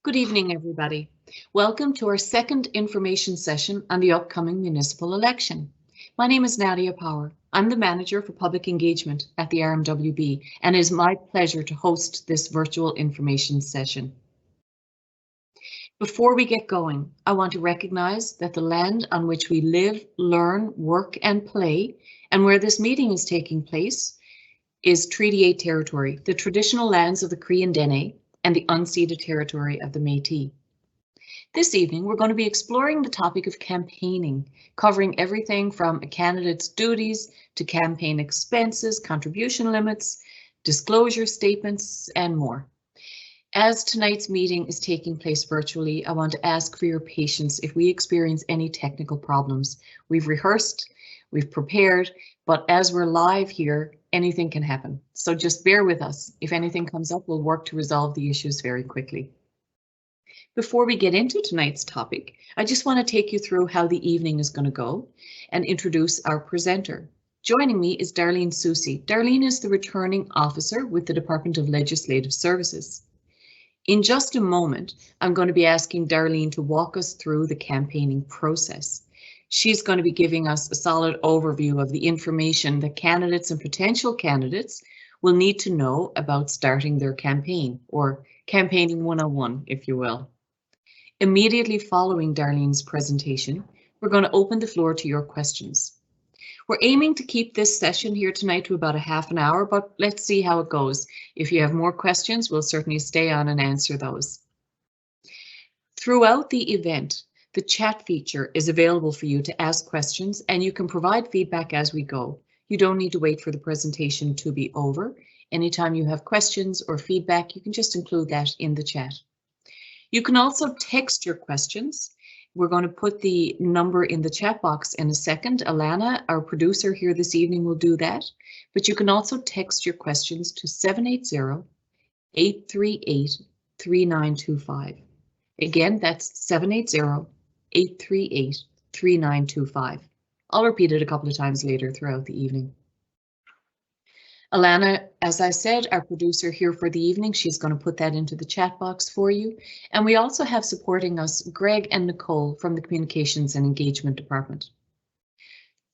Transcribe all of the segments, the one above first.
Good evening, everybody. Welcome to our second information session on the upcoming municipal election. My name is Nadia Power. I'm the Manager for Public Engagement at the RMWB, and it is my pleasure to host this virtual information session. Before we get going, I want to recognize that the land on which we live, learn, work, and play, and where this meeting is taking place, is Treaty 8 territory, the traditional lands of the Cree and Dene, and the unceded territory of the Métis. This evening, we're going to be exploring the topic of campaigning, covering everything from a candidate's duties to campaign expenses, contribution limits, disclosure statements, and more. As tonight's meeting is taking place virtually, I want to ask for your patience if we experience any technical problems. We've rehearsed, we've prepared, but as we're live here, anything can happen. So just bear with us. If anything comes up, we'll work to resolve the issues very quickly. Before we get into tonight's topic, I just want to take you through how the evening is going to go and introduce our presenter. Joining me is Darlene Soucy. Darlene is the returning officer with the Department of Legislative Services. In just a moment, I'm going to be asking Darlene to walk us through the campaigning process. She's going to be giving us a solid overview of the information that candidates and potential candidates will need to know about starting their campaign, or campaigning 101, if you will. Immediately following Darlene's presentation, we're going to open the floor to your questions. We're aiming to keep this session here tonight to about a half an hour, but let's see how it goes. If you have more questions, we'll certainly stay on and answer those. Throughout the event, the chat feature is available for you to ask questions, and you can provide feedback as we go. You don't need to wait for the presentation to be over. Anytime you have questions or feedback, you can just include that in the chat. You can also text your questions. We're going to put the number in the chat box in a second. Alana, our producer here this evening, will do that. But you can also text your questions to 780-838-3925. Again, that's 780-838-3925. I'll repeat it a couple of times later throughout the evening. Alana, as I said, our producer here for the evening, she's going to put that into the chat box for you. And we also have supporting us Greg and Nicole from the Communications and Engagement Department.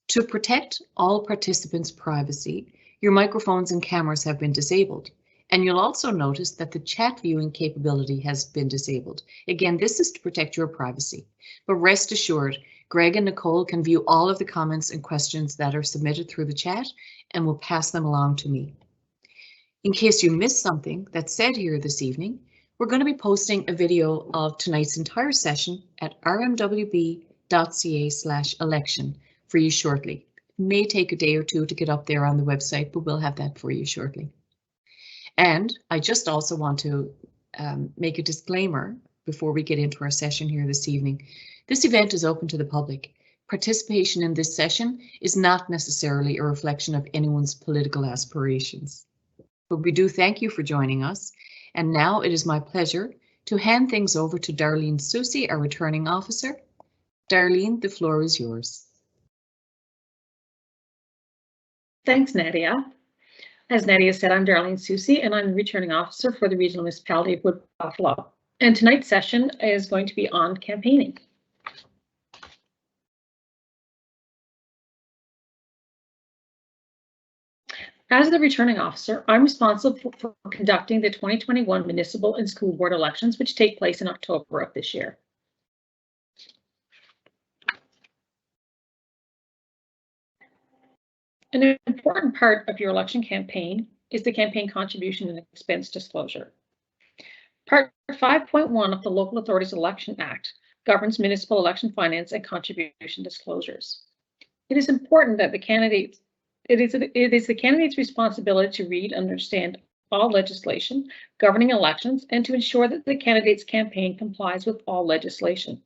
To protect all participants' privacy, your microphones and cameras have been disabled. And you'll also notice that the chat viewing capability has been disabled. Again, this is to protect your privacy. But rest assured, Greg and Nicole can view all of the comments and questions that are submitted through the chat and will pass them along to me. In case you missed something that's said here this evening, we're going to be posting a video of tonight's entire session at rmwb.ca/election for you shortly. It may take a day or two to get up there on the website, but we'll have that for you shortly. And I just also want to make a disclaimer before we get into our session here this evening. This event is open to the public. Participation in this session is not necessarily a reflection of anyone's political aspirations. But we do thank you for joining us. And now it is my pleasure to hand things over to Darlene Soucy, our returning officer. Darlene, the floor is yours. Thanks, Nadia. As Nadia said, I'm Darlene Soucy, and I'm the returning officer for the Regional Municipality of Wood Buffalo. And tonight's session is going to be on campaigning. As the returning officer, I'm responsible for conducting the 2021 municipal and school board elections, which take place in October of this year. An important part of your election campaign is the campaign contribution and expense disclosure. Part 5.1 of the Local Authorities Election Act governs municipal election finance and contribution disclosures. It is important that it is the candidate's responsibility to read and understand all legislation governing elections and to ensure that the candidate's campaign complies with all legislation.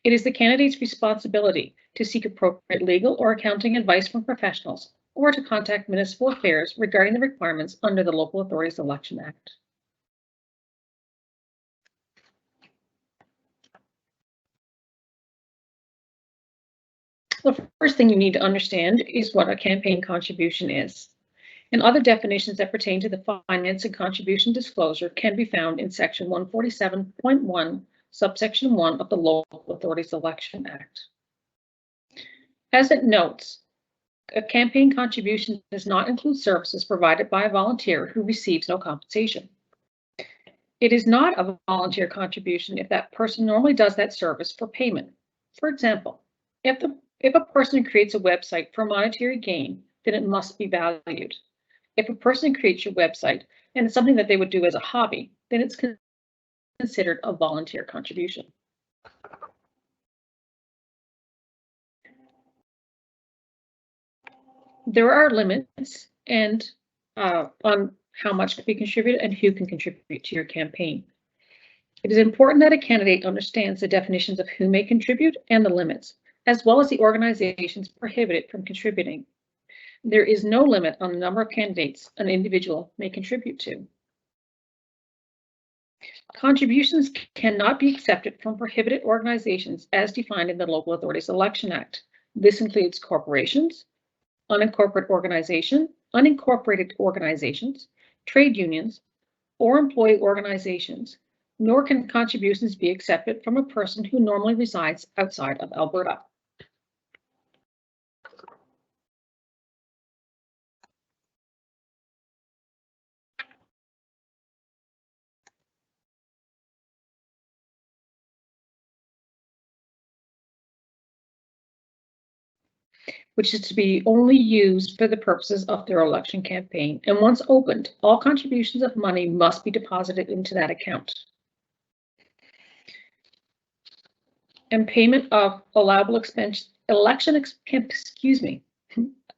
It is the candidate's responsibility to seek appropriate legal or accounting advice from professionals or to contact municipal affairs regarding the requirements under the Local Authorities Election Act. The first thing you need to understand is what a campaign contribution is. And other definitions that pertain to the finance and contribution disclosure can be found in section 147.1, subsection 1 of the Local Authorities Election Act. As it notes, a campaign contribution does not include services provided by a volunteer who receives no compensation. It is not a volunteer contribution if that person normally does that service for payment. For example, if a person creates a website for monetary gain, then it must be valued. If a person creates your website and it's something that they would do as a hobby, then it's considered a volunteer contribution. There are limits and on how much can be contributed and who can contribute to your campaign. It is important that a candidate understands the definitions of who may contribute and the limits, as well as the organizations prohibited from contributing. There is no limit on the number of candidates an individual may contribute to. Contributions cannot be accepted from prohibited organizations as defined in the Local Authorities Election Act. This includes corporations, unincorporated organizations, trade unions, or employee organizations, nor can contributions be accepted from a person who normally resides outside of Alberta. Which is to be only used for the purposes of their election campaign. And once opened, all contributions of money must be deposited into that account. And payment of allowable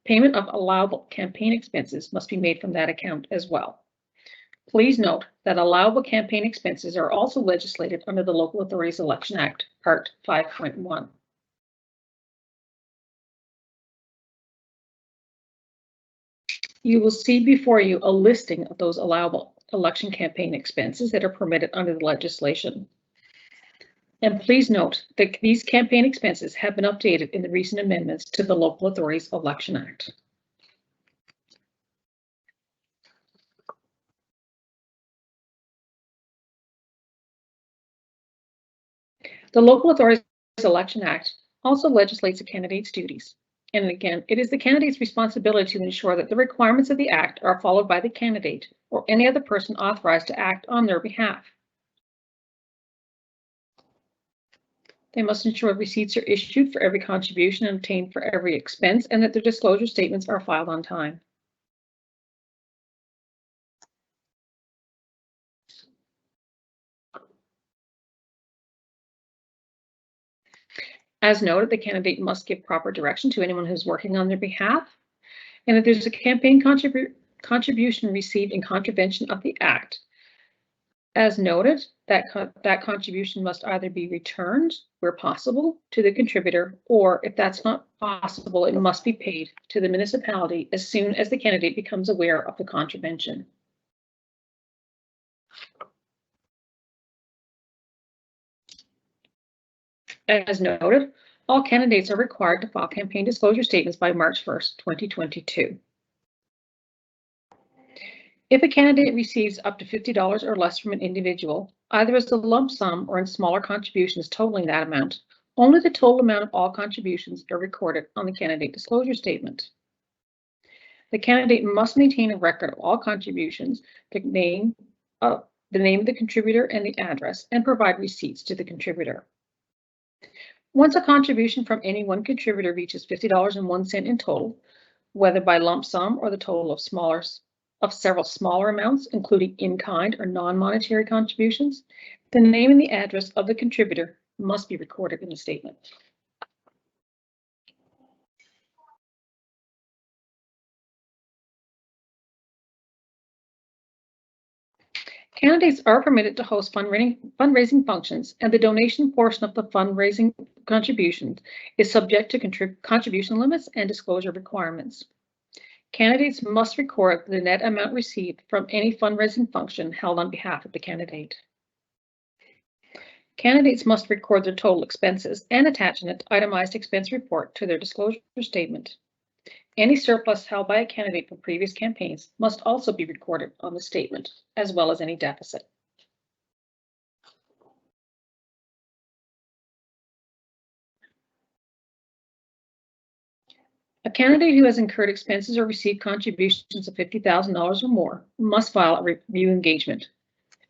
payment of allowable campaign expenses must be made from that account as well. Please note that allowable campaign expenses are also legislated under the Local Authorities Election Act, Part 5.1. You will see before you a listing of those allowable election campaign expenses that are permitted under the legislation. And please note that these campaign expenses have been updated in the recent amendments to the Local Authorities Election Act. The Local Authorities Election Act also legislates a candidate's duties. And again, it is the candidate's responsibility to ensure that the requirements of the Act are followed by the candidate or any other person authorized to act on their behalf. They must ensure receipts are issued for every contribution and obtained for every expense, and that their disclosure statements are filed on time. As noted, the candidate must give proper direction to anyone who's working on their behalf. And if there's a campaign contribution received in contravention of the Act, as noted, that contribution must either be returned where possible to the contributor, or if that's not possible, it must be paid to the municipality as soon as the candidate becomes aware of the contravention. As noted, all candidates are required to file campaign disclosure statements by March 1st, 2022. If a candidate receives up to $50 or less from an individual, either as a lump sum or in smaller contributions totaling that amount, only the total amount of all contributions are recorded on the candidate disclosure statement. The candidate must maintain a record of all contributions, the name of the contributor and the address, and provide receipts to the contributor. Once a contribution from any one contributor reaches $50.01 in total, whether by lump sum or the total of several smaller amounts, including in-kind or non-monetary contributions, the name and the address of the contributor must be recorded in the statement. Candidates are permitted to host fundraising functions, and the donation portion of the fundraising contributions is subject to contribution limits and disclosure requirements. Candidates must record the net amount received from any fundraising function held on behalf of the candidate. Candidates must record their total expenses and attach an itemized expense report to their disclosure statement. Any surplus held by a candidate from previous campaigns must also be recorded on the statement, as well as any deficit. A candidate who has incurred expenses or received contributions of $50,000 or more must file a review engagement,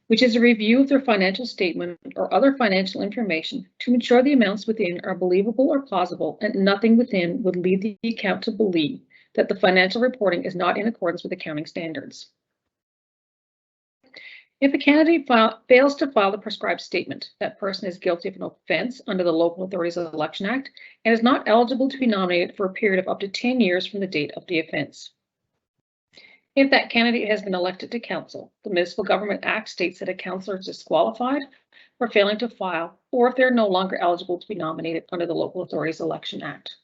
which is a review of their financial statement or other financial information to ensure the amounts within are believable or plausible and nothing within would lead the account to believe that the financial reporting is not in accordance with accounting standards. If a candidate fails to file the prescribed statement, that person is guilty of an offense under the Local Authorities Election Act and is not eligible to be nominated for a period of up to 10 years from the date of the offense. If that candidate has been elected to council, the Municipal Government Act states that a councillor is disqualified for failing to file, or if they're no longer eligible to be nominated under the Local Authorities Election Act.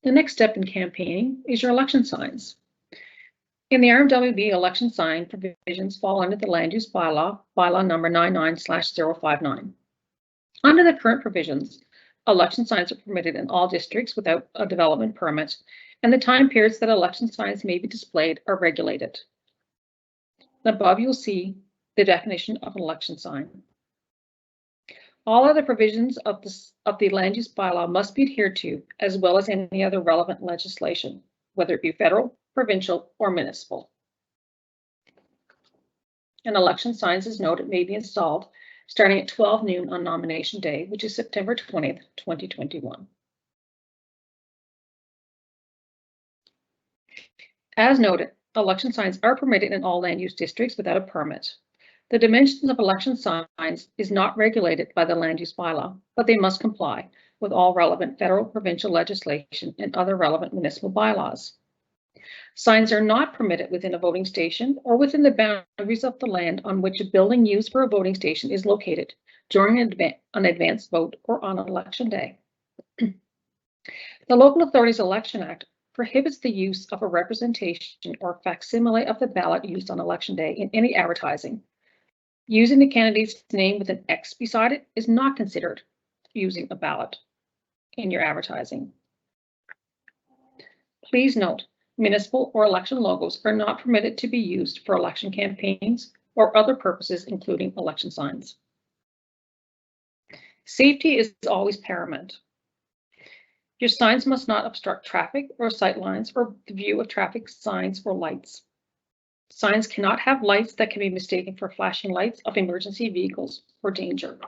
The next step in campaigning is your election signs. In the RMWB, election sign provisions fall under the Land Use Bylaw, bylaw number 99/059. Under the current provisions, election signs are permitted in all districts without a development permit, and the time periods that election signs may be displayed are regulated. Above, you'll see the definition of an election sign. All other provisions of the land use bylaw must be adhered to, as well as any other relevant legislation, whether it be federal, provincial, or municipal. An election signs, as noted, may be installed starting at 12 noon on nomination day, which is September 20th, 2021. As noted, election signs are permitted in all land use districts without a permit. The dimensions of election signs is not regulated by the land use bylaw, but they must comply with all relevant federal, provincial legislation and other relevant municipal bylaws. Signs are not permitted within a voting station or within the boundaries of the land on which a building used for a voting station is located during an advanced vote or on election day. The Local Authorities Election Act prohibits the use of a representation or facsimile of the ballot used on election day in any advertising. Using the candidate's name with an X beside it is not considered using a ballot in your advertising. Please note, municipal or election logos are not permitted to be used for election campaigns or other purposes, including election signs. Safety is always paramount. Your signs must not obstruct traffic or sight lines or the view of traffic signs or lights. Signs cannot have lights that can be mistaken for flashing lights of emergency vehicles or danger.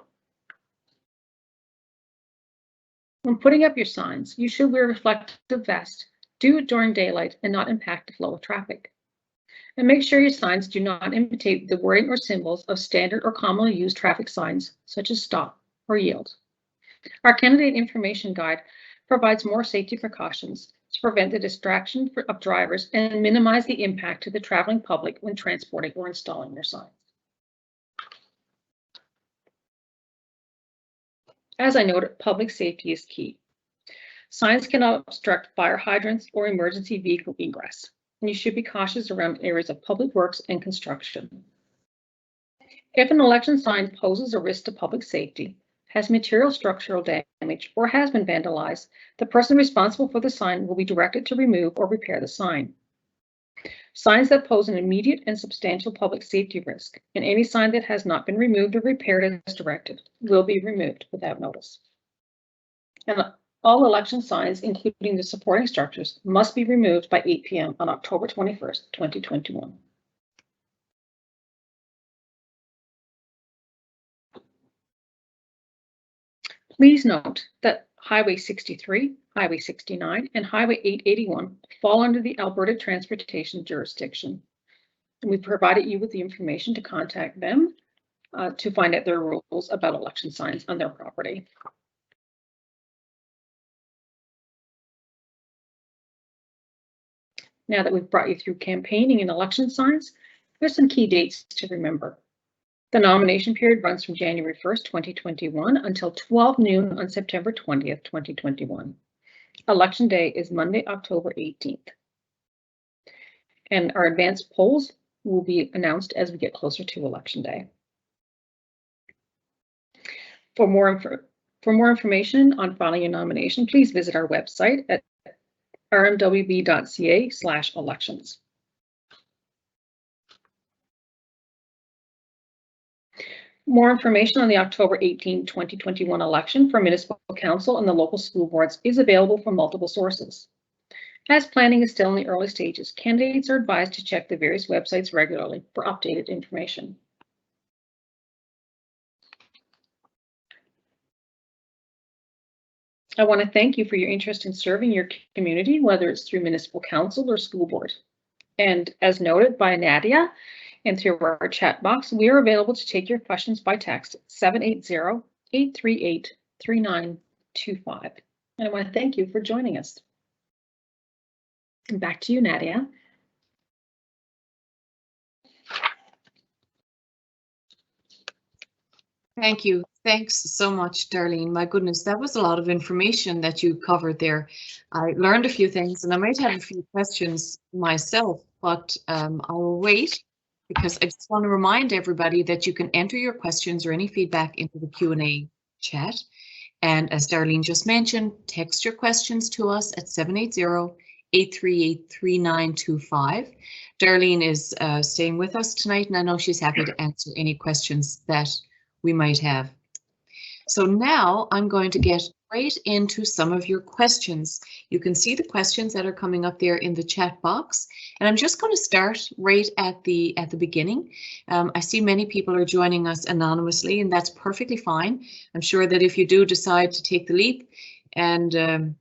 When putting up your signs, you should wear a reflective vest. Do it during daylight and not impact the flow of traffic. And make sure your signs do not imitate the wording or symbols of standard or commonly used traffic signs, such as stop or yield. Our candidate information guide provides more safety precautions to prevent the distraction of drivers and minimize the impact to the traveling public when transporting or installing their signs. As I noted, public safety is key. Signs cannot obstruct fire hydrants or emergency vehicle egress, and you should be cautious around areas of public works and construction. If an election sign poses a risk to public safety, has material structural damage, or has been vandalized, the person responsible for the sign will be directed to remove or repair the sign. Signs that pose an immediate and substantial public safety risk, and any sign that has not been removed or repaired as directed, will be removed without notice. And all election signs, including the supporting structures, must be removed by 8 p.m. on October 21st, 2021. Please note that Highway 63, Highway 69, and Highway 881 fall under the Alberta Transportation Jurisdiction. And we've provided you with the information to contact them to find out their rules about election signs on their property. Now that we've brought you through campaigning and election signs, there's some key dates to remember. The nomination period runs from January 1st, 2021 until 12 noon on September 20th, 2021. Election day is Monday, October 18th. And our advanced polls will be announced as we get closer to election day. For more information on filing your nomination, please visit our website at rmwb.ca/elections. More information on the October 18, 2021 election for municipal council and the local school boards is available from multiple sources. As planning is still in the early stages, candidates are advised to check the various websites regularly for updated information. I want to thank you for your interest in serving your community, whether it's through municipal council or school board. And as noted by Nadia and through our chat box, we are available to take your questions by text at 780-838-3925. And I want to thank you for joining us. And back to you, Nadia. Thank you. Thanks so much, Darlene. My goodness, that was a lot of information that you covered there. I learned a few things and I might have a few questions myself, but I will wait because I just want to remind everybody that you can enter your questions or any feedback into the Q&A chat. And as Darlene just mentioned, text your questions to us at 780-838-3925. Darlene is staying with us tonight, and I know she's happy to answer any questions that we might have. So now I'm going to get right into some of your questions. You can see the questions that are coming up there in the chat box, and I'm just going to start right at the beginning. I see many people are joining us anonymously, and that's perfectly fine. I'm sure that if you do decide to take the leap and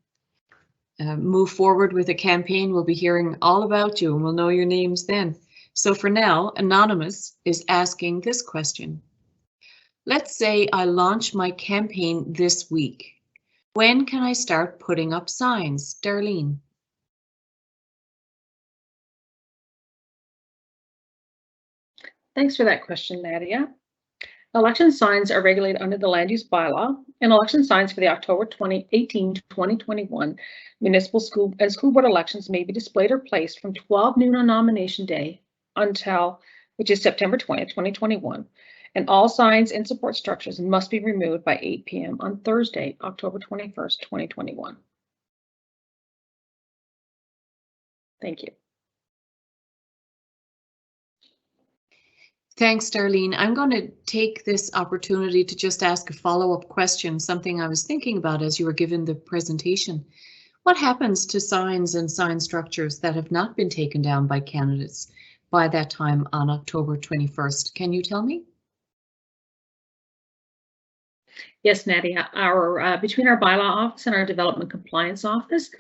move forward with a campaign, we'll be hearing all about you and we'll know your names then. So for now, Anonymous is asking this question. Let's say I launch my campaign this week. When can I start putting up signs? Darlene. Thanks for that question, Nadia. Election signs are regulated under the land use bylaw, and election signs for the October 2018 to 2021 municipal school and school board elections may be displayed or placed from 12 noon on nomination day until, which is September 20th, 2021. And all signs and support structures must be removed by 8 p.m. on Thursday, October 21st, 2021. Thank you. Thanks, Darlene. I'm going to take this opportunity to just ask a follow-up question, something I was thinking about as you were given the presentation. What happens to signs and sign structures that have not been taken down by candidates by that time on October 21st? Can you tell me? Yes, Nadia, between our bylaw office and our development compliance office,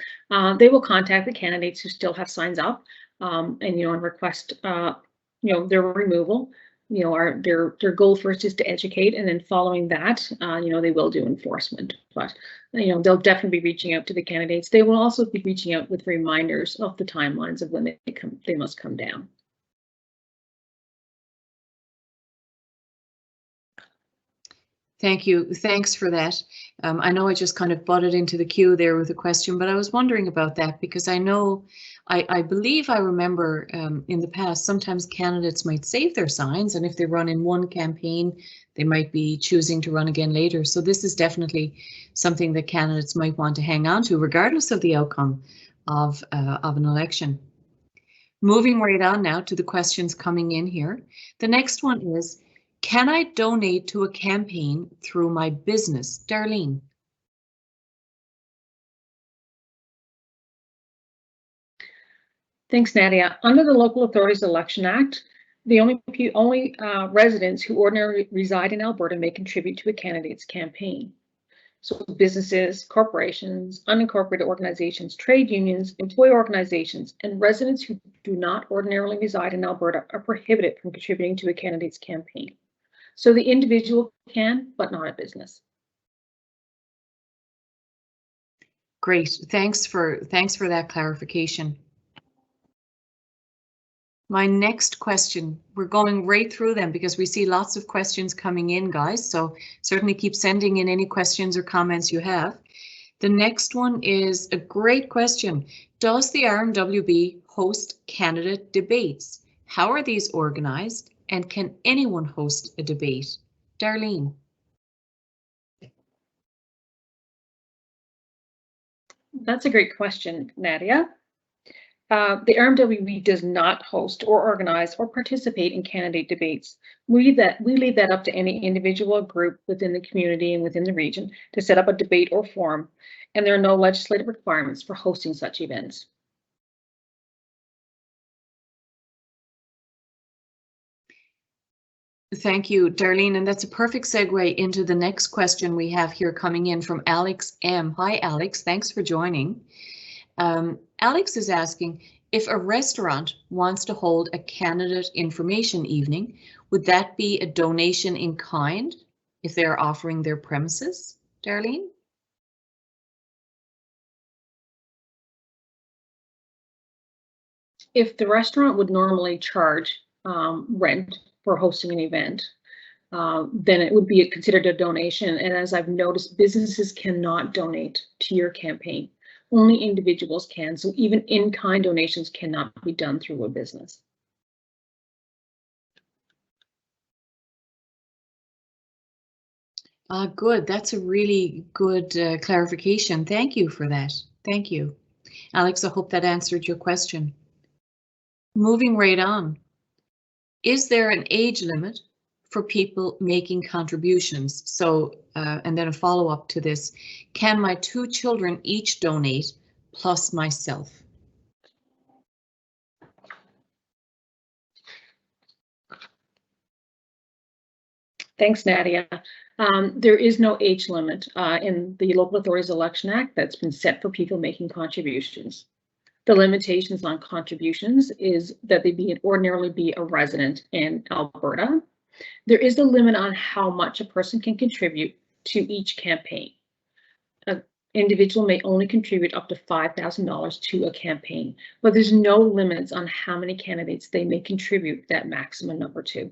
they will contact the candidates who still have signs up and request their removal. Their goal first is to educate, and then following that, they will do enforcement. But they'll definitely be reaching out to the candidates. They will also be reaching out with reminders of the timelines of when they must come down. Thank you. Thanks for that. I know I just kind of butted into the queue there with a question, but I was wondering about that because I know, I believe I remember in the past, sometimes candidates might save their signs, and if they run in one campaign, they might be choosing to run again later. So this is definitely something that candidates might want to hang on to, regardless of the outcome of an election. Moving right on now to the questions coming in here. The next one is, can I donate to a campaign through my business? Darlene. Thanks, Nadia. Under the Local Authorities Election Act, the only residents who ordinarily reside in Alberta may contribute to a candidate's campaign. So businesses, corporations, unincorporated organizations, trade unions, employee organizations, and residents who do not ordinarily reside in Alberta are prohibited from contributing to a candidate's campaign. So the individual can, but not a business. Great, thanks for that clarification. My next question, we're going right through them because we see lots of questions coming in, guys. So certainly keep sending in any questions or comments you have. The next one is a great question. Does the RMWB host candidate debates? How are these organized? And can anyone host a debate? Darlene. That's a great question, Nadia. The RMWB does not host or organize or participate in candidate debates. We leave that up to any individual or group within the community and within the region to set up a debate or forum, and there are no legislative requirements for hosting such events. Thank you, Darlene, and that's a perfect segue into the next question we have here coming in from Alex M. Hi, Alex. Thanks for joining. Alex is asking, if a restaurant wants to hold a candidate information evening, would that be a donation in kind if they're offering their premises, Darlene? If the restaurant would normally charge rent for hosting an event, then it would be considered a donation. And as I've noticed, businesses cannot donate to your campaign. Only individuals can. So even in-kind donations cannot be done through a business. Good. That's a really good clarification. Thank you for that. Thank you. Alex, I hope that answered your question. Moving right on. Is there an age limit for people making contributions? So, and then a follow-up to this, can my 2 children each donate plus myself? Thanks, Nadia. There is no age limit in the Local Authorities Election Act that's been set for people making contributions. The limitations on contributions is that they ordinarily be a resident in Alberta. There is a limit on how much a person can contribute to each campaign. An individual may only contribute up to $5,000 to a campaign, but there's no limits on how many candidates they may contribute that maximum number to.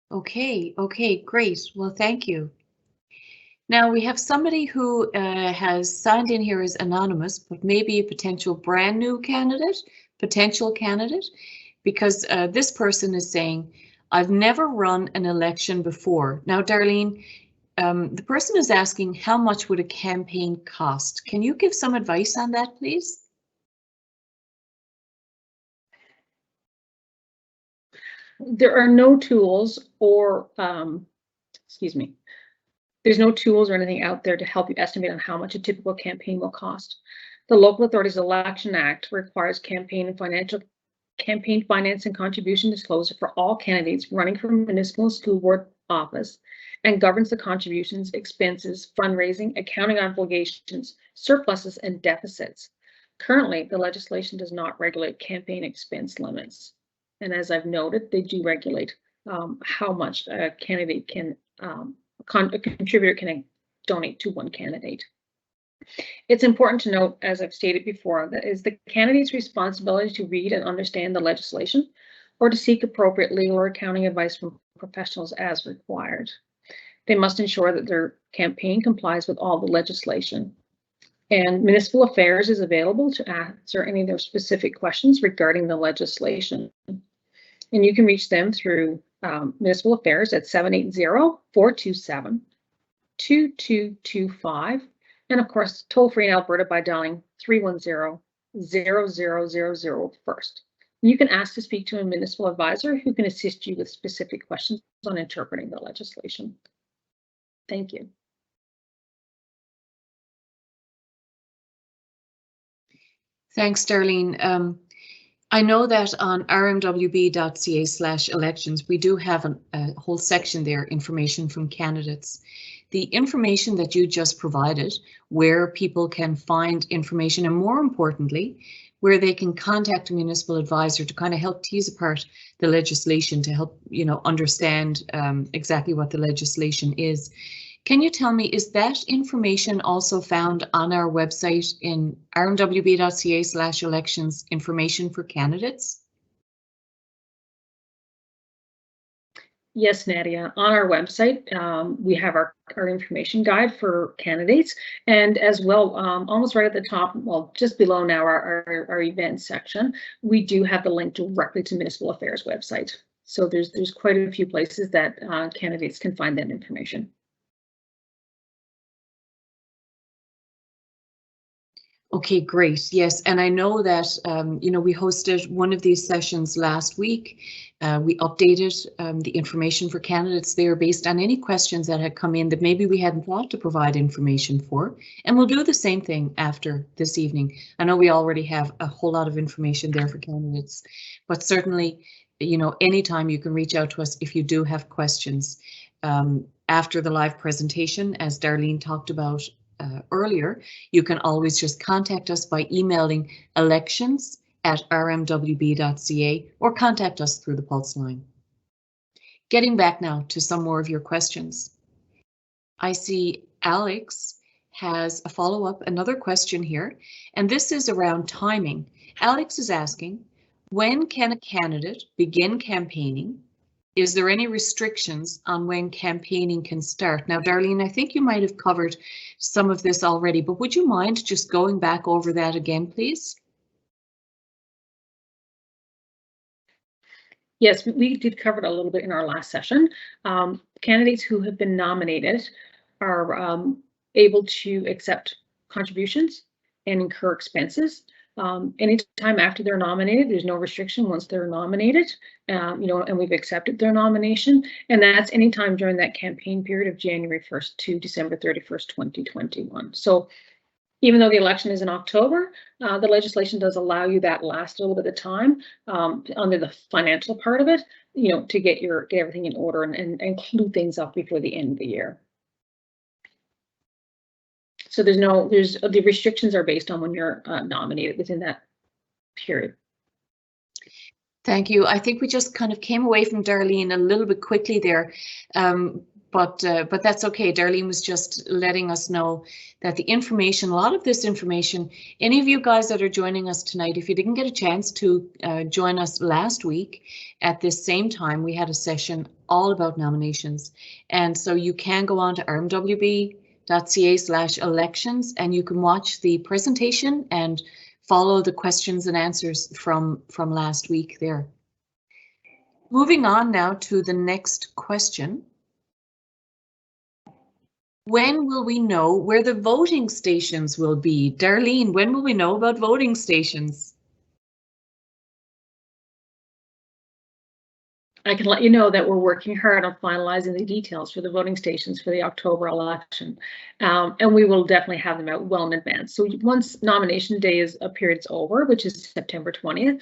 Okay, great. Well, thank you. Now we have somebody who has signed in here as anonymous, but maybe a potential brand new candidate, because this person is saying, I've never run an election before. Now, Darlene, the person is asking, how much would a campaign cost? Can you give some advice on that, please? There are no tools or, there's no tools or anything out there to help you estimate on how much a typical campaign will cost. The Local Authorities Election Act requires campaign finance and contribution disclosure for all candidates running for municipal and school board office and governs the contributions, expenses, fundraising, accounting obligations, surpluses, and deficits. Currently, the legislation does not regulate campaign expense limits. And as I've noted, they do regulate how much a candidate can, a contributor can donate to one candidate. It's important to note, as I've stated before, that it is the candidate's responsibility to read and understand the legislation or to seek appropriate legal or accounting advice from professionals as required. They must ensure that their campaign complies with all the legislation. And Municipal Affairs is available to answer any of their specific questions regarding the legislation. And you can reach them through Municipal Affairs at 780-427-2225. And of course, toll free in Alberta by dialing 310-0000 first. You can ask to speak to a municipal advisor who can assist you with specific questions on interpreting the legislation. Thank you. Thanks, Darlene. I know that on rmwb.ca/elections, we do have a whole section there, information from candidates. The information that you just provided, where people can find information, and more importantly, where they can contact a municipal advisor to kind of help tease apart the legislation, to help, you know, understand exactly what the legislation is. Can you tell me, is that information also found on our website in rmwb.ca/elections information for candidates? Yes, Nadia, on our website, we have our information guide for candidates, and as well, almost right at the top, well, just below now our events section, we do have the link directly to Municipal Affairs website. So there's quite a few places that candidates can find that information. Okay, great. Yes, and I know that we hosted one of these sessions last week. We updated the information for candidates there based on any questions that had come in that maybe we hadn't thought to provide information for. And we'll do the same thing after this evening. I know we already have a whole lot of information there for candidates, but certainly, anytime you can reach out to us if you do have questions. After the live presentation, as Darlene talked about earlier, you can always just contact us by emailing elections@rmwb.ca or contact us through the Pulse line. Getting back now to some more of your questions. I see Alex has a follow-up, another question here, and this is around timing. Alex is asking, when can a candidate begin campaigning? Is there any restrictions on when campaigning can start? Now, Darlene, I think you might have covered some of this already, but would you mind just going back over that again, please? Yes, we did cover it a little bit in our last session. Candidates who have been nominated are able to accept contributions and incur expenses. Anytime after they're nominated, there's no restriction once they're nominated, and we've accepted their nomination, and that's anytime during that campaign period of January 1st to December 31st, 2021. So even though the election is in October, the legislation does allow you that last little bit of time under the financial part of it, to get everything in order and include things up before the end of the year. So the restrictions are based on when you're nominated within that period. Thank you. I think we just kind of came away from Darlene a little bit quickly there, but that's okay. Darlene was just letting us know that the information, a lot of this information, any of you guys that are joining us tonight, if you didn't get a chance to join us last week at this same time, we had a session all about nominations. And so you can go on to rmwb.ca/elections and you can watch the presentation and follow the questions and answers from last week there. Moving on now to the next question. When will we know where the voting stations will be? Darlene, when will we know about voting stations? I can let you know that we're working hard on finalizing the details for the voting stations for the October election, and we will definitely have them out well in advance. So once nomination day period's over, which is September 20th,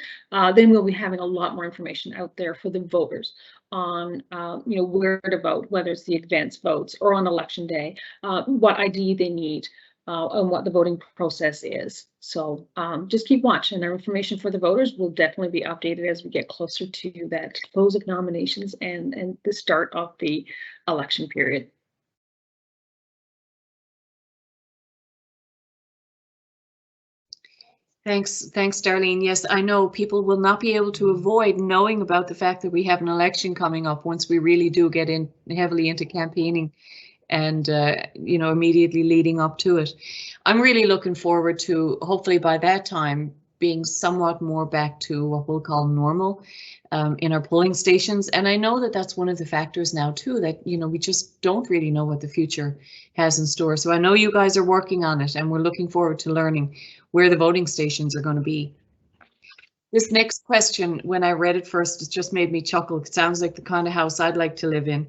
then we'll be having a lot more information out there for the voters on where to vote, whether it's the advanced votes or on election day, what ID they need. And what the voting process is. So just keep watching. Our information for the voters will definitely be updated as we get closer to that close of nominations and the start of the election period. Thanks, Darlene. Yes, I know people will not be able to avoid knowing about the fact that we have an election coming up once we really do get in heavily into campaigning. And, immediately leading up to it. I'm really looking forward to, hopefully by that time, being somewhat more back to what we'll call normal in our polling stations. And I know that that's one of the factors now too, that, we just don't really know what the future has in store. So I know you guys are working on it and we're looking forward to learning where the voting stations are going to be. This next question, when I read it first, it just made me chuckle. It sounds like the kind of house I'd like to live in.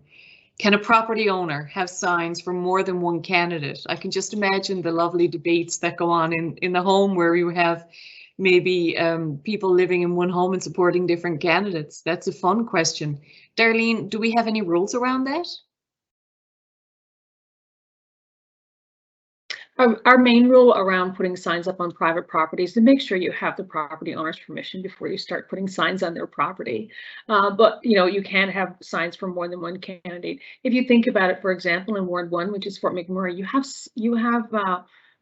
Can a property owner have signs for more than one candidate? I can just imagine the lovely debates that go on in the home where you have maybe people living in one home and supporting different candidates. That's a fun question. Darlene, do we have any rules around that? Our main rule around putting signs up on private properties is to make sure you have the property owner's permission before you start putting signs on their property. But you can have signs for more than one candidate. If you think about it, for example, in Ward 1, which is Fort McMurray, you have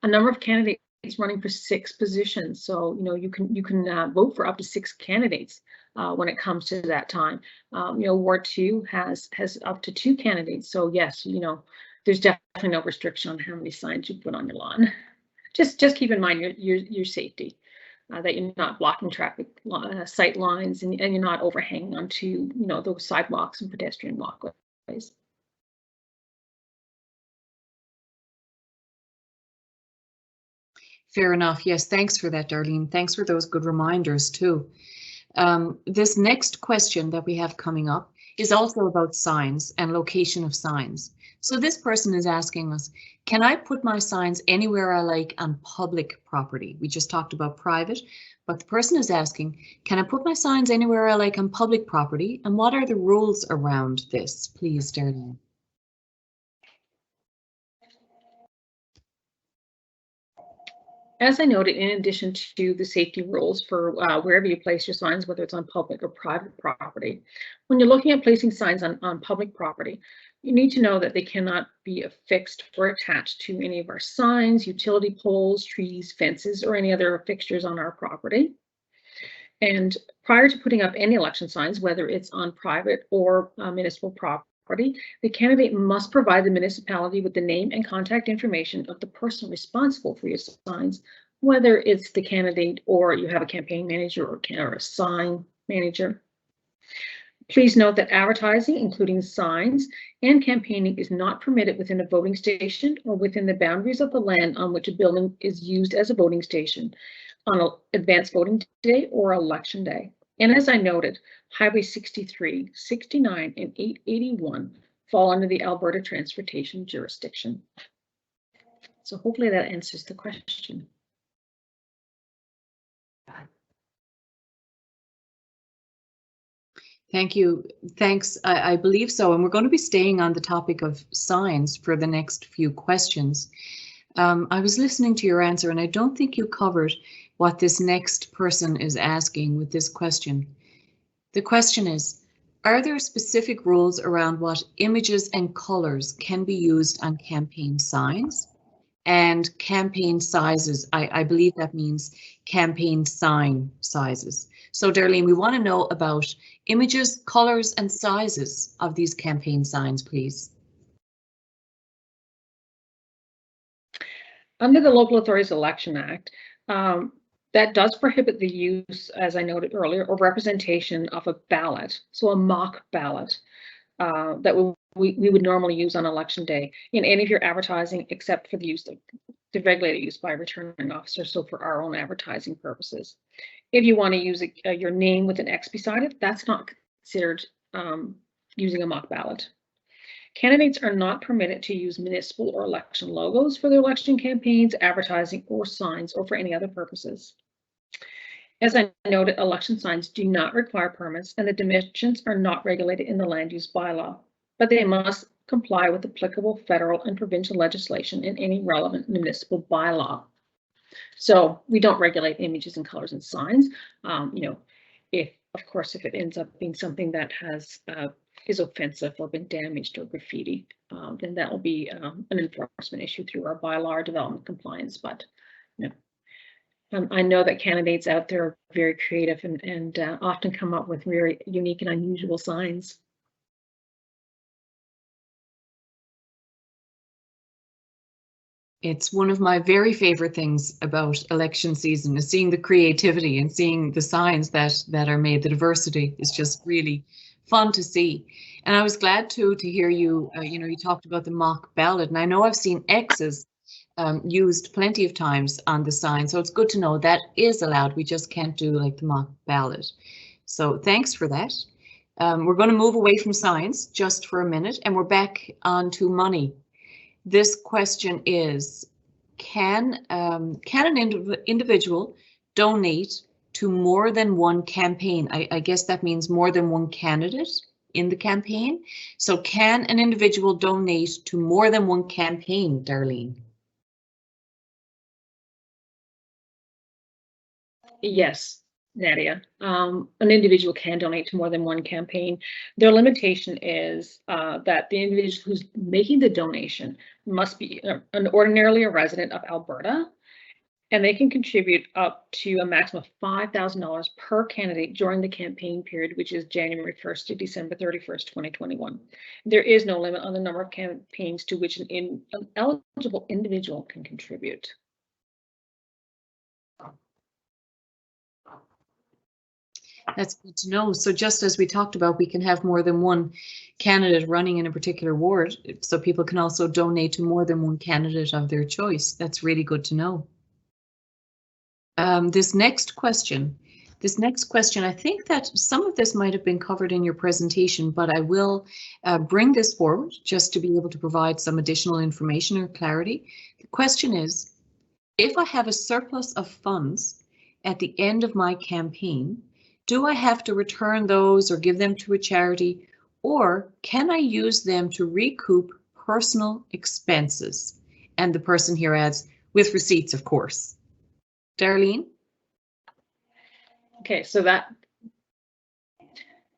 a number of candidates running for 6 positions. So you can vote for up to 6 candidates when it comes to that time. Ward 2 has up to 2 candidates. So yes, there's definitely no restriction on how many signs you put on your lawn. Just keep in mind your safety. that you're not blocking traffic sight lines, and you're not overhanging onto, those sidewalks and pedestrian walkways. Fair enough. Yes, thanks for that, Darlene. Thanks for those good reminders too. This next question that we have coming up is also about signs and location of signs. So this person is asking us, can I put my signs anywhere I like on public property? We just talked about private, but the person is asking, can I put my signs anywhere I like on public property? And what are the rules around this? Please, Darlene. As I noted, in addition to the safety rules for wherever you place your signs, whether it's on public or private property, when you're looking at placing signs on public property, you need to know that they cannot be affixed or attached to any of our signs, utility poles, trees, fences, or any other fixtures on our property. And prior to putting up any election signs, whether it's on private or municipal property, the candidate must provide the municipality with the name and contact information of the person responsible for your signs, whether it's the candidate or you have a campaign manager or a sign manager. Please note that advertising, including signs and campaigning, is not permitted within a voting station or within the boundaries of the land on which a building is used as a voting station on an advanced voting day or election day. And as I noted, Highway 63, 69, and 881 fall under the Alberta Transportation Jurisdiction. So hopefully that answers the question. Thank you. Thanks. I believe so. And we're going to be staying on the topic of signs for the next few questions. I was listening to your answer, and I don't think you covered what this next person is asking with this question. The question is, are there specific rules around what images and colors can be used on campaign signs and campaign sizes? I believe that means campaign sign sizes. So Darlene, we want to know about images, colors, and sizes of these campaign signs, please. Under the Local Authorities Election Act, that does prohibit the use, as I noted earlier, or representation of a ballot, so a mock ballot that we would normally use on election day in any of your advertising, except for the use of the regulated use by a returning officer, so for our own advertising purposes. If you want to use your name with an X beside it, that's not considered using a mock ballot. Candidates are not permitted to use municipal or election logos for their election campaigns, advertising, or signs, or for any other purposes. As I noted, election signs do not require permits, and the dimensions are not regulated in the land use bylaw, but they must comply with applicable federal and provincial legislation and any relevant municipal bylaw. So we don't regulate images and colors and signs. If it ends up being something that has is offensive or been damaged or graffiti, then that will be an enforcement issue through our bylaw or development compliance. But I know that candidates out there are very creative and often come up with very unique and unusual signs. It's one of my very favorite things about election season is seeing the creativity and seeing the signs that are made. The diversity is just really fun to see. And I was glad to hear you, you talked about the mock ballot, and I know I've seen X's used plenty of times on the sign. So it's good to know that is allowed. We just can't do like the mock ballot. So thanks for that. We're going to move away from signs just for a minute, and we're back onto money. This question is, can an individual donate to more than one campaign? I guess that means more than one candidate in the campaign. So can an individual donate to more than one campaign, Darlene? Yes, Nadia. An individual can donate to more than one campaign. Their limitation is that the individual who's making the donation must be ordinarily a resident of Alberta, and they can contribute up to a maximum of $5,000 per candidate during the campaign period, which is January 1st to December 31st, 2021. There is no limit on the number of campaigns to which an eligible individual can contribute. That's good to know. So just as we talked about, we can have more than one candidate running in a particular ward, so people can also donate to more than one candidate of their choice. That's really good to know. This next question, I think that some of this might have been covered in your presentation, but I will bring this forward just to be able to provide some additional information or clarity. The question is, if I have a surplus of funds at the end of my campaign, do I have to return those or give them to a charity, or can I use them to recoup personal expenses? And the person here adds, with receipts, of course. Darlene? Okay, so that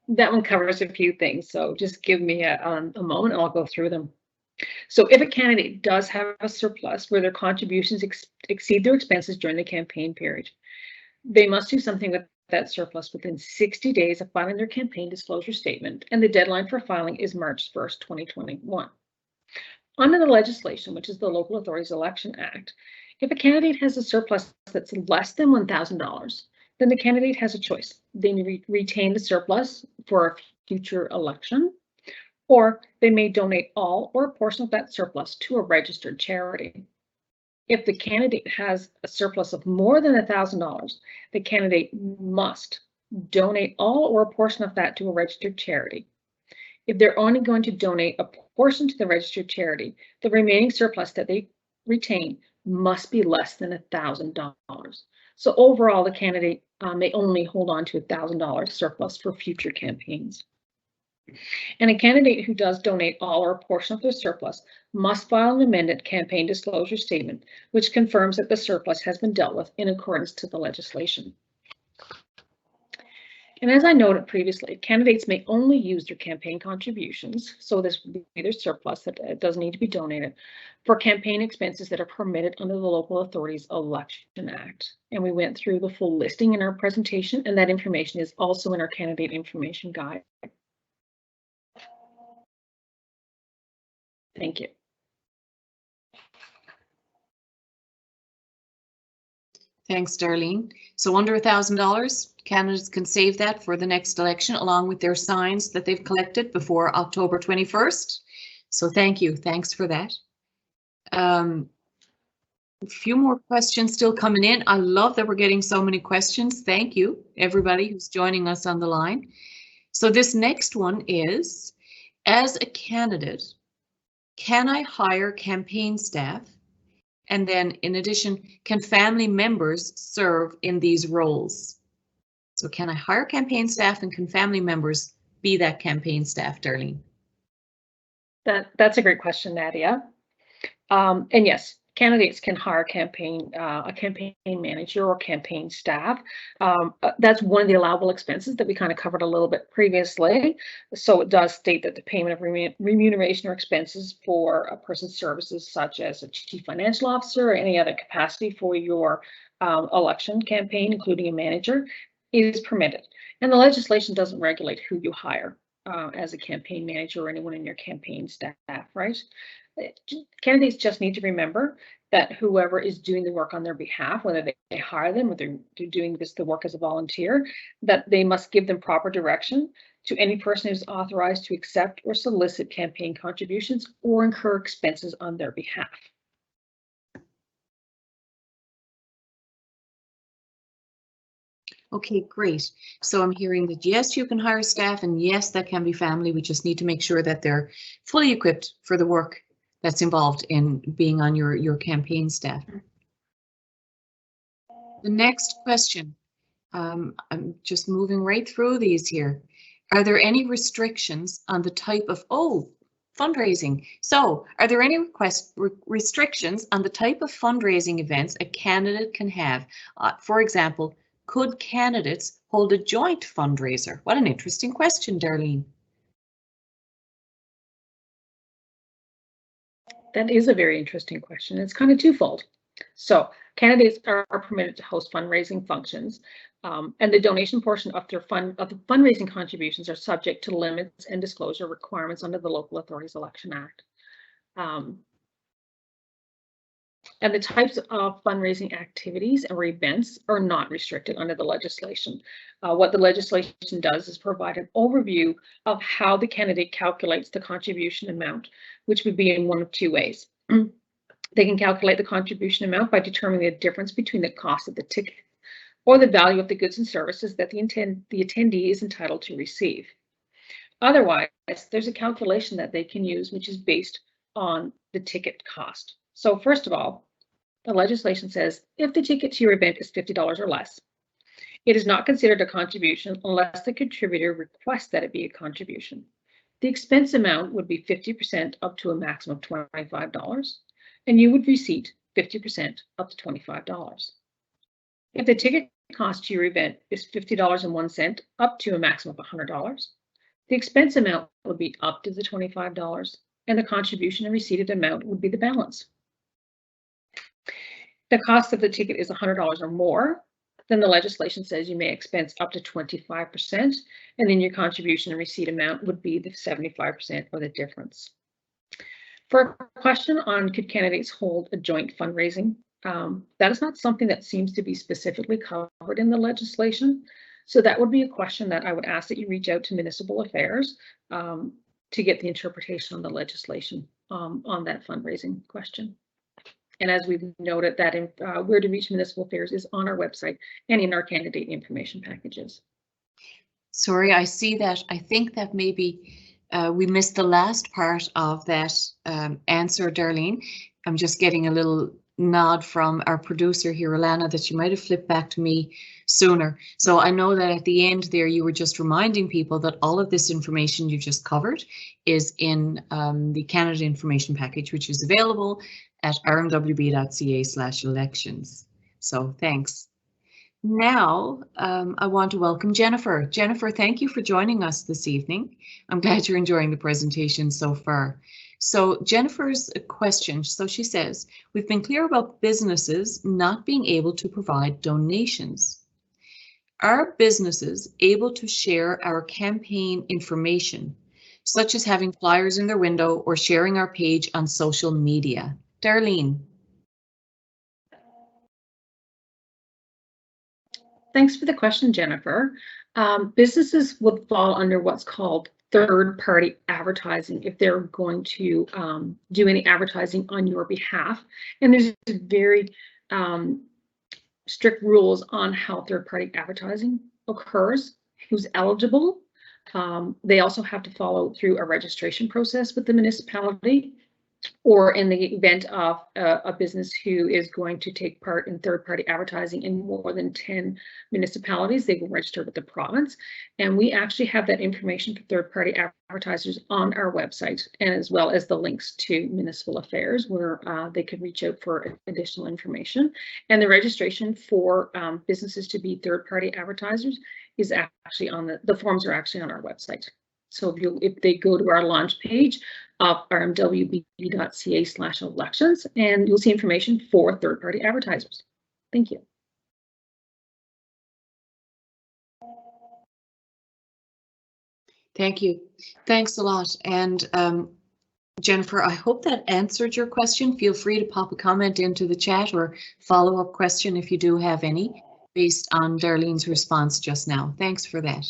one covers a few things. So just give me a moment and I'll go through them. So if a candidate does have a surplus where their contributions exceed their expenses during the campaign period, they must do something with that surplus within 60 days of filing their campaign disclosure statement, and the deadline for filing is March 1st, 2021. Under the legislation, which is the Local Authorities Election Act, if a candidate has a surplus that's less than $1,000, then the candidate has a choice. They may retain the surplus for a future election, or they may donate all or a portion of that surplus to a registered charity. If the candidate has a surplus of more than $1,000, the candidate must donate all or a portion of that to a registered charity. If they're only going to donate a portion to the registered charity, the remaining surplus that they retain must be less than $1,000. So overall, the candidate may only hold on to $1,000 surplus for future campaigns. And a candidate who does donate all or a portion of their surplus must file an amended campaign disclosure statement, which confirms that the surplus has been dealt with in accordance to the legislation. And as I noted previously, candidates may only use their campaign contributions, so this would be their surplus that does need to be donated, for campaign expenses that are permitted under the Local Authorities Election Act. And we went through the full listing in our presentation, and that information is also in our candidate information guide. Thank you. Thanks, Darlene. So under $1,000, candidates can save that for the next election, along with their signs that they've collected before October 21st. So thank you. Thanks for that. A few more questions still coming in. I love that we're getting so many questions. Thank you, everybody who's joining us on the line. So this next one is, as a candidate, can I hire campaign staff? And then in addition, can family members serve in these roles? So can I hire campaign staff, and can family members be that campaign staff, Darlene? That's a great question, Nadia. And yes, candidates can hire a campaign manager or campaign staff. That's one of the allowable expenses that we kind of covered a little bit previously. So it does state that the payment of remuneration or expenses for a person's services, such as a chief financial officer or any other capacity for your election campaign, including a manager, is permitted. And the legislation doesn't regulate who you hire as a campaign manager or anyone in your campaign staff, right? Candidates just need to remember that whoever is doing the work on their behalf, whether they hire them or they're doing the work as a volunteer, that they must give them proper direction to any person who's authorized to accept or solicit campaign contributions or incur expenses on their behalf. Okay, great. So I'm hearing that yes, you can hire staff, and yes, that can be family. We just need to make sure that they're fully equipped for the work that's involved in being on your campaign staff. The next question, I'm just moving right through these here. Are there any restrictions on the type of, fundraising. So are there any restrictions on the type of fundraising events a candidate can have? For example, could candidates hold a joint fundraiser? What an interesting question, Darlene. That is a very interesting question. It's kind of twofold. So candidates are permitted to host fundraising functions, and the donation portion of the fundraising contributions are subject to limits and disclosure requirements under the Local Authorities Election Act. And the types of fundraising activities or events are not restricted under the legislation. What the legislation does is provide an overview of how the candidate calculates the contribution amount, which would be in one of two ways. They can calculate the contribution amount by determining the difference between the cost of the ticket or the value of the goods and services that the attendee is entitled to receive. Otherwise, there's a calculation that they can use, which is based on the ticket cost. So first of all, the legislation says if the ticket to your event is $50 or less, it is not considered a contribution unless the contributor requests that it be a contribution. The expense amount would be 50% up to a maximum of $25, and you would receipt 50% up to $25. If the ticket cost to your event is $50.01 up to a maximum of $100, the expense amount would be up to the $25, and the contribution and receipted amount would be the balance. The cost of the ticket is $100 or more, then the legislation says you may expense up to 25%, and then your contribution and receipt amount would be the 75% or the difference. For a question on could candidates hold a joint fundraising, that is not something that seems to be specifically covered in the legislation. So that would be a question that I would ask that you reach out to Municipal Affairs to get the interpretation on the legislation on that fundraising question. And as we've noted, that where to reach Municipal Affairs is on our website and in our candidate information packages. Sorry, I see that. I think that maybe we missed the last part of that answer, Darlene. I'm just getting a little nod from our producer here, Alana, that you might have flipped back to me sooner. So I know that at the end there, you were just reminding people that all of this information you just covered is in the candidate information package, which is available at rmwb.ca/elections. So thanks. Now I want to welcome Jennifer. Jennifer, thank you for joining us this evening. I'm glad you're enjoying the presentation so far. So Jennifer's question, so she says, we've been clear about businesses not being able to provide donations. Are businesses able to share our campaign information, such as having flyers in their window or sharing our page on social media? Darlene. Thanks for the question, Jennifer. Businesses would fall under what's called third-party advertising if they're going to do any advertising on your behalf. And there's very strict rules on how third-party advertising occurs, who's eligible. They also have to follow through a registration process with the municipality, or in the event of a business who is going to take part in third-party advertising in more than 10 municipalities, they will register with the province. And we actually have that information for third-party advertisers on our website, and as well as the links to Municipal Affairs where they could reach out for additional information. And the registration for businesses to be third-party advertisers is actually on the forms are actually on our website. So if they go to our launch page of rmwb.ca/elections, and you'll see information for third-party advertisers. Thank you. Thank you. Thanks a lot. And Jennifer, I hope that answered your question. Feel free to pop a comment into the chat or follow-up question if you do have any, based on Darlene's response just now. Thanks for that.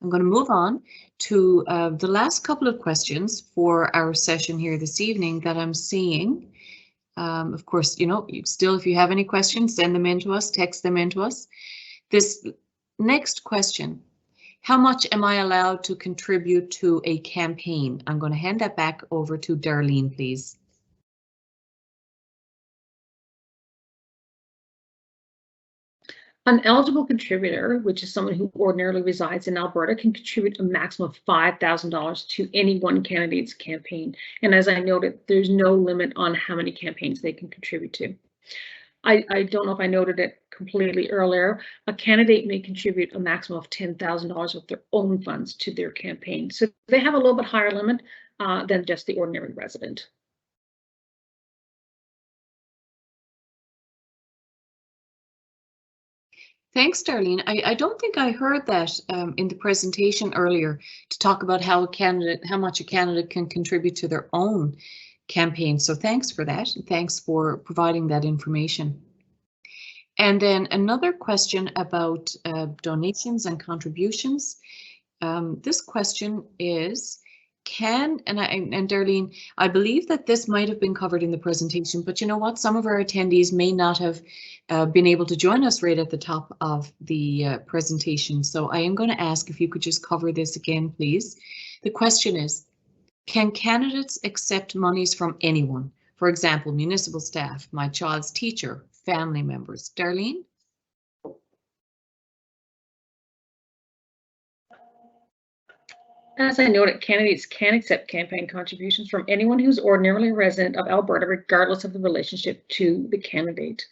I'm going to move on to the last couple of questions for our session here this evening that I'm seeing. Of course, you know, still, if you have any questions, send them in to us, text them in to us. This next question, how much am I allowed to contribute to a campaign? I'm going to hand that back over to Darlene, please. An eligible contributor, which is someone who ordinarily resides in Alberta, can contribute a maximum of $5,000 to any one candidate's campaign. And as I noted, there's no limit on how many campaigns they can contribute to. I don't know if I noted it completely earlier. A candidate may contribute a maximum of $10,000 of their own funds to their campaign. So they have a little bit higher limit than just the ordinary resident. Thanks, Darlene. I don't think I heard that in the presentation earlier to talk about how much a candidate can contribute to their own campaign. So thanks for that. And thanks for providing that information. And then another question about donations and contributions. This question is, and Darlene, I believe that this might have been covered in the presentation, but you know what? Some of our attendees may not have been able to join us right at the top of the presentation. So I am going to ask if you could just cover this again, please. The question is, can candidates accept monies from anyone? For example, municipal staff, my child's teacher, family members. Darlene? As I noted, candidates can accept campaign contributions from anyone who's ordinarily a resident of Alberta, regardless of the relationship to the candidate.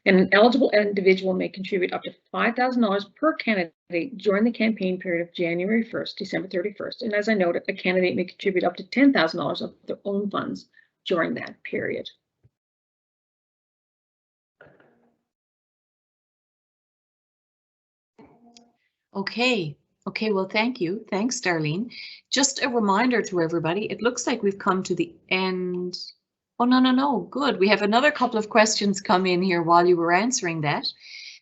And an eligible individual may contribute up to $5,000 per candidate during the campaign period of January 1st, December 31st. And as I noted, a candidate may contribute up to $10,000 of their own funds during that period. Okay. Okay, well, thank you. Thanks, Darlene. Just a reminder to everybody, it looks like we've come to the end. Oh, no. Good. We have another couple of questions come in here while you were answering that.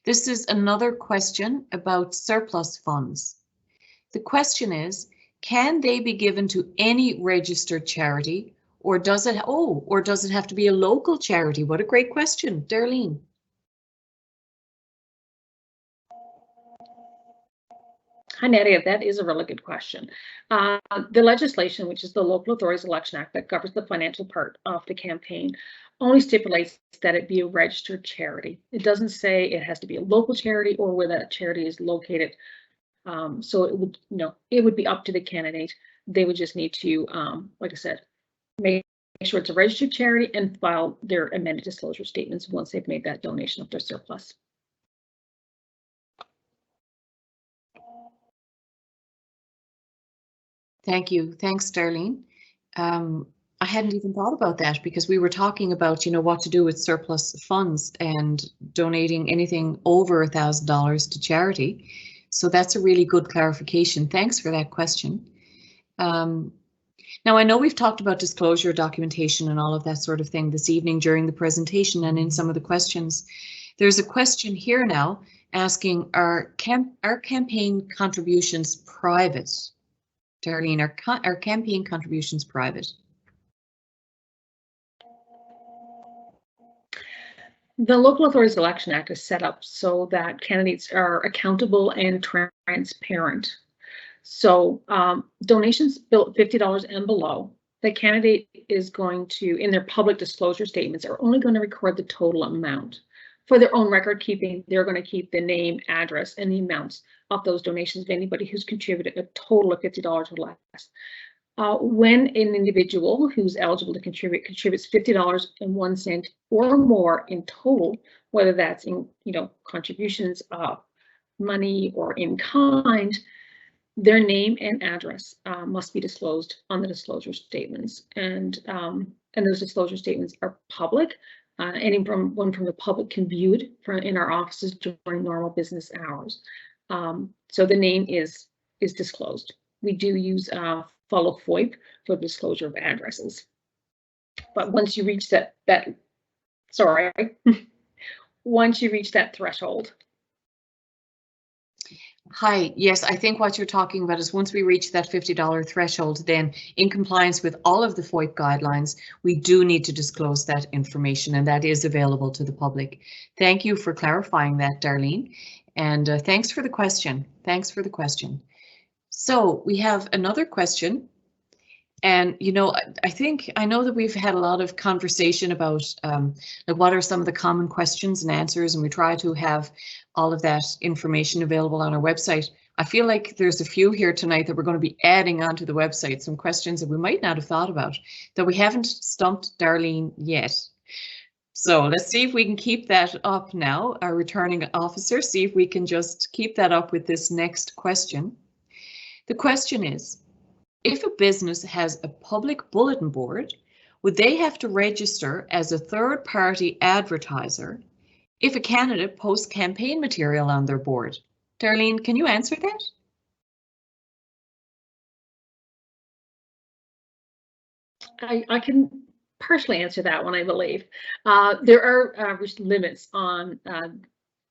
This is another question about surplus funds. The question is, can they be given to any registered charity, or does it have to be a local charity? What a great question, Darlene. Hi, Nadia, that is a really good question. The legislation, which is the Local Authorities Election Act that governs the financial part of the campaign, only stipulates that it be a registered charity. It doesn't say it has to be a local charity or where that charity is located. So it would be up to the candidate. They would just need to, like I said, make sure it's a registered charity and file their amended disclosure statements once they've made that donation of their surplus. Thank you. Thanks, Darlene. I hadn't even thought about that because we were talking about, what to do with surplus funds and donating anything over $1,000 to charity. So that's a really good clarification. Thanks for that question. Now, I know we've talked about disclosure, documentation, and all of that sort of thing this evening during the presentation and in some of the questions. There's a question here now asking, are campaign contributions private? Darlene, are campaign contributions private? The Local Authorities Election Act is set up so that candidates are accountable and transparent. So donations built $50 and below, the candidate is going to, in their public disclosure statements, are only going to record the total amount. For their own record keeping, they're going to keep the name, address, and the amounts of those donations of anybody who's contributed a total of $50 or less. When an individual who's eligible to contributes $50.01 or more in total, whether that's in contributions of money or in kind, their name and address must be disclosed on the disclosure statements, and those disclosure statements are public. Anyone from the public can view it in our offices during normal business hours. So the name is disclosed. We do use follow FOIP for the disclosure of addresses. But once you reach once you reach that threshold. Hi, yes, I think what you're talking about is once we reach that $50 threshold, then in compliance with all of the FOIP guidelines, we do need to disclose that information, and that is available to the public. Thank you for clarifying that, Darlene, and thanks for the question. Thanks for the question. So we have another question, and I know that we've had a lot of conversation about like what are some of the common questions and answers, and we try to have all of that information available on our website. I feel like there's a few here tonight that we're going to be adding onto the website, some questions that we might not have thought about, that we haven't stumped Darlene yet. So let's see if we can keep that up now, our returning officer, see if we can just keep that up with this next question. The question is, if a business has a public bulletin board, would they have to register as a third-party advertiser if a candidate posts campaign material on their board? Darlene, can you answer that? I can partially answer that one, I believe. There are limits on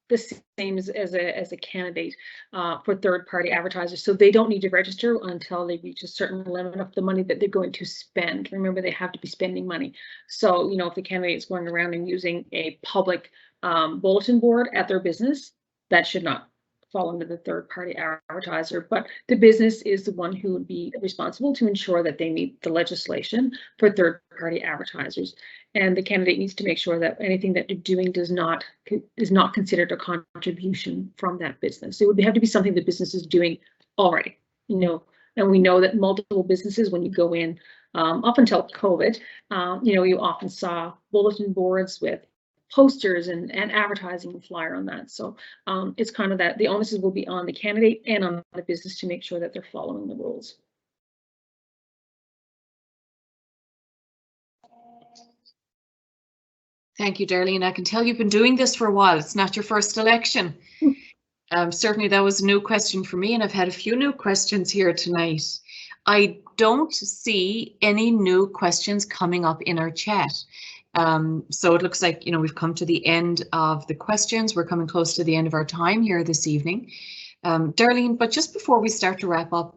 the same as a candidate for third-party advertisers. So they don't need to register until they reach a certain limit of the money that they're going to spend. Remember, they have to be spending money. So, you know, if the candidate is going around and using a public bulletin board at their business, that should not fall under the third-party advertiser, but the business is the one who would be responsible to ensure that they meet the legislation for third-party advertisers. And the candidate needs to make sure that anything that they're doing is not considered a contribution from that business. It would have to be something the business is doing already, you know. And we know that multiple businesses, when you go in, up until COVID, you know, you often saw bulletin boards with posters and advertising and flyer on that. So it's kind of that the onus will be on the candidate and on the business to make sure that they're following the rules. Thank you, Darlene. I can tell you've been doing this for a while. It's not your first election. Certainly that was a new question for me, and I've had a few new questions here tonight. I don't see any new questions coming up in our chat. So it looks like, you know, we've come to the end of the questions. We're coming close to the end of our time here this evening. Darlene, but just before we start to wrap up,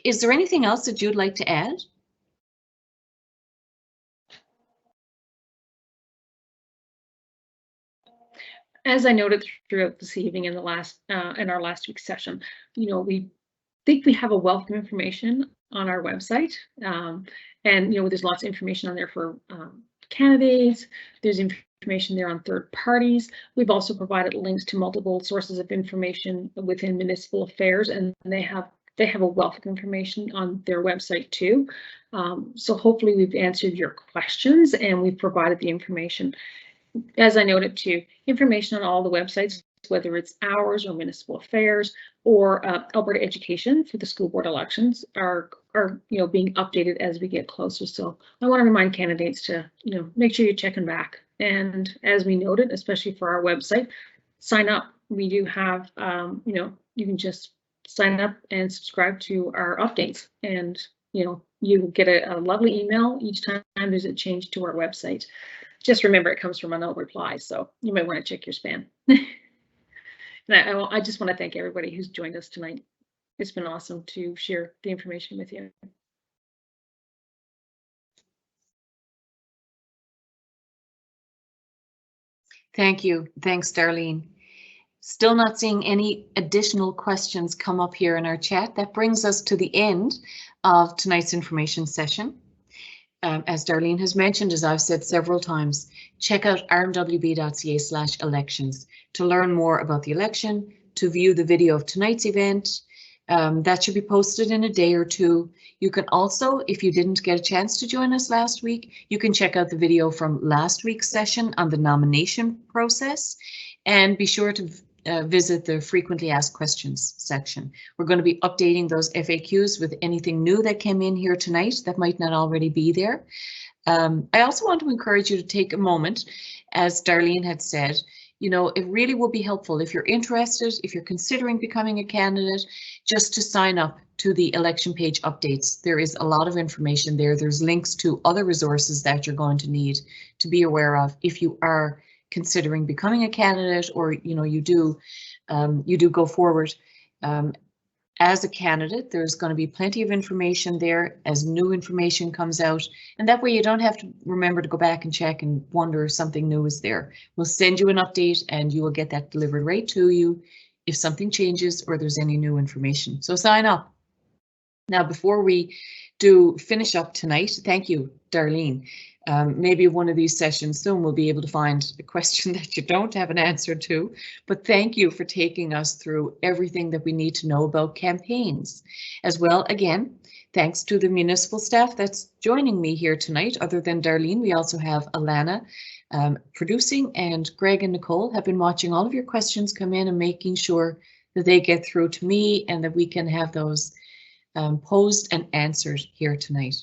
is there anything else that you'd like to add? As I noted throughout this evening in the last in our last week's session, you know, we think we have a wealth of information on our website, and you know, there's lots of information on there for candidates. There's information there on third parties. We've also provided links to multiple sources of information within municipal affairs, and they have a wealth of information on their website too. So hopefully we've answered your questions and we've provided the information. As I noted too, information on all the websites, whether it's ours or municipal affairs or Alberta Education for the school board elections, are you know, being updated as we get closer. So I want to remind candidates to, you know, make sure you're checking back. And as we noted, especially for our website, sign up. We do have, you know, you can just sign up and subscribe to our updates, and you know, you will get a lovely email each time there's a change to our website. Just remember, it comes from a no reply, so you might want to check your spam. And I just want to thank everybody who's joined us tonight. It's been awesome to share the information with you. Thank you. Thanks, Darlene. Still not seeing any additional questions come up here in our chat. That brings us to the end of tonight's information session. As Darlene has mentioned, as I've said several times, check out rmwb.ca/elections to learn more about the election, to view the video of tonight's event. That should be posted in a day or two. You can also, if you didn't get a chance to join us last week, you can check out the video from last week's session on the nomination process, and be sure to visit the frequently asked questions section. We're going to be updating those FAQs with anything new that came in here tonight that might not already be there. I also want to encourage you to take a moment, as Darlene had said, you know, it really will be helpful if you're interested, if you're considering becoming a candidate, just to sign up to the election page updates. There is a lot of information there. There's links to other resources that you're going to need to be aware of if you are considering becoming a candidate, or you know, you do go forward as a candidate. There's going to be plenty of information there as new information comes out, and that way you don't have to remember to go back and check and wonder if something new is there. We'll send you an update and you will get that delivered right to you if something changes or there's any new information. So sign up. Now, before we do finish up tonight, thank you, Darlene. Maybe one of these sessions soon we'll be able to find a question that you don't have an answer to, but thank you for taking us through everything that we need to know about campaigns. As well, again, thanks to the municipal staff that's joining me here tonight. Other than Darlene, we also have Alana producing, and Greg and Nicole have been watching all of your questions come in and making sure that they get through to me and that we can have those posed and answered here tonight.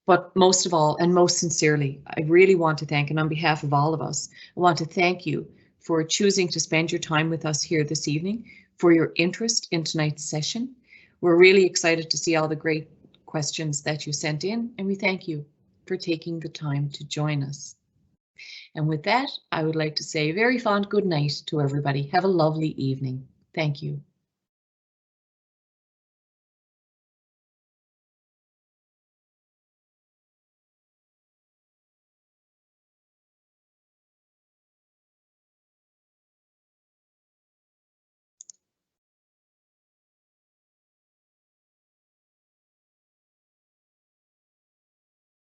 But most of all, and most sincerely, I really want to thank, and on behalf of all of us, I want to thank you for choosing to spend your time with us here this evening, for your interest in tonight's session. We're really excited to see all the great questions that you sent in, and we thank you. for taking the time to join us. And with that, I would like to say a very fond good night to everybody. Have a lovely evening. Thank you.